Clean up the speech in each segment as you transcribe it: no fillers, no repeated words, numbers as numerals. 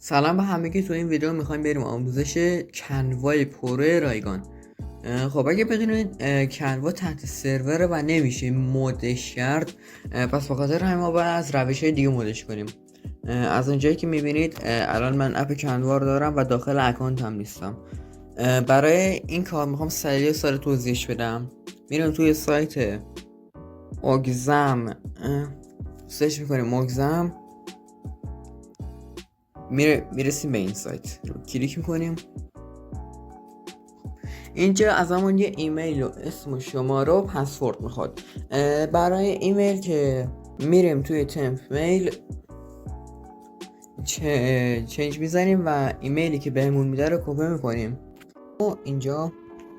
سلام به همگی. تو این ویدیو میخوایم بریم آموزش کنوای پرو رایگان. خب اگه بدونید کنوا تحت سرور و نمیشه مودش کرد، پس بخاطر همین ما باید از روش های دیگه مودش کنیم. از اونجایی که میبینید الان من اپ کنوا رو دارم و داخل اکانت هم نیستم. برای این کار میخوام سریع سال توضیحش بدم. میرم توی سایت اوگزم، سرچ میکنیم اوگزم، میرسیم به این سایت رو کلیک میکنیم. اینجا از همون یه ایمیل و اسم و شماره و پسورد میخواد. برای ایمیل که میریم توی تمپ میل چنج میزنیم و ایمیلی که بهمون میده رو کپی میکنیم و اینجا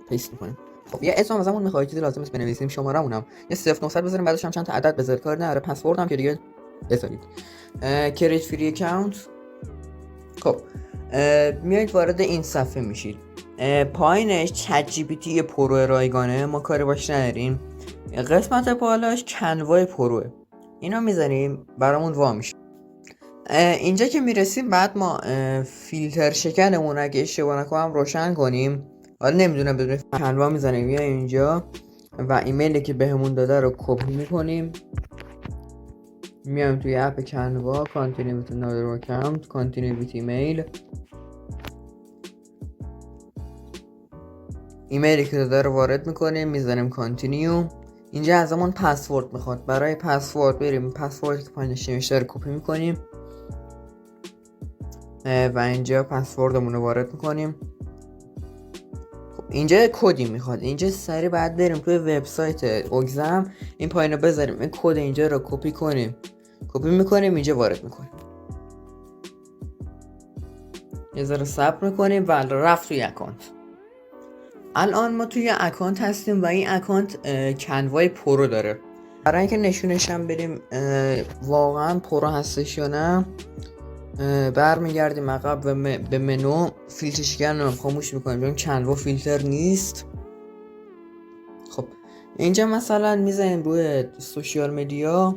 پیست میکنیم. خب یه اسم از همون میخواد، چیزی لازم است بنویسیم، شماره‌مونم یه 0900 بذاریم، بعدش هم چند تا عدد بذارید، کار نداره. پسورد هم که دیگه بذارید. کریت فری اکانت. خب میایید وارد این صفحه میشید. پایینش چت جی پی تی پرو رایگانه، ما کاری باش نداریم. قسمت بالاش کنوای پروه، اینا میزنیم برامون وا میشه. اینجا که میرسیم بعد ما فیلتر شکنمون اگه اشتباه نکنم روشن کنیم. حالا نمیدونم بدون کنوا میزنیم یا اینجا و ایمیلی که بهمون داده رو کپی میکنیم، میایم توی اپ کنوا، کانتینیو ویت another اکانت، کانتینیو ویت ایمیل، ایمیلی که داده رو وارد میکنیم، میزنیم کانتینیو. اینجا از همون پسورد میخواد. برای پسورد بریم پسوردی که پایینش نوشته رو کپی میکنیم و اینجا پسوردمون رو وارد میکنیم. خب اینجا کدی میخواد. اینجا سری بعد بریم توی وبسایت اوگزم، این پایین رو بذاریم، این کد اینجا رو کپی کنیم، کپی میکنیم، اینجا وارد میکنیم، یه ذره صبر میکنیم و رفت توی اکانت. الان ما توی اکانت هستیم و این اکانت کنوای پرو داره. برای اینکه نشونشم بریم واقعا پرو هستش یا نه، برمیگردیم عقب و به منو فیلتر شکن رو خاموش میکنیم، چون کنوا فیلتر نیست. خب اینجا مثلا میزنیم روی سوشیال مدیا،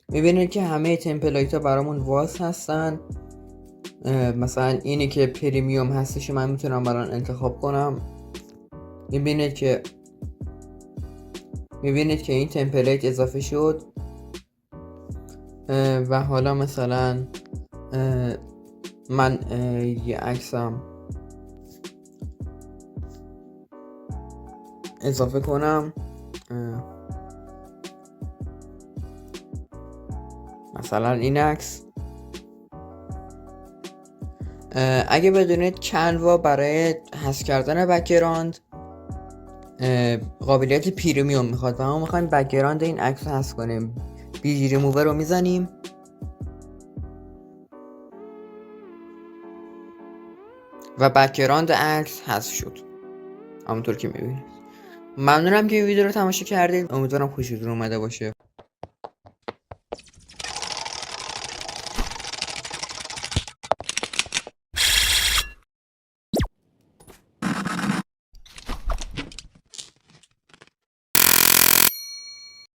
میبینید که همه تمپلیت ها برامون واس هستن. مثلا اینی که پریمیوم هستش من میتونم برام انتخاب کنم. میبینید که این تمپلیت اضافه شد و حالا مثلا من یه عکسم اضافه کنم، مثلا این عکس. اگه بدونید کنوا برای حذف کردن بک‌گراند قابلیت پریمیوم میخواد و ما میخوایم بک‌گراند این عکس رو حذف کنیم. بیجی ریموور رو میزنیم و بک‌گراند عکس حذف شد همونطور که میبینید. ممنونم که این ویدیو رو تماشا کردید، امیدوارم خوشتون اومده باشه.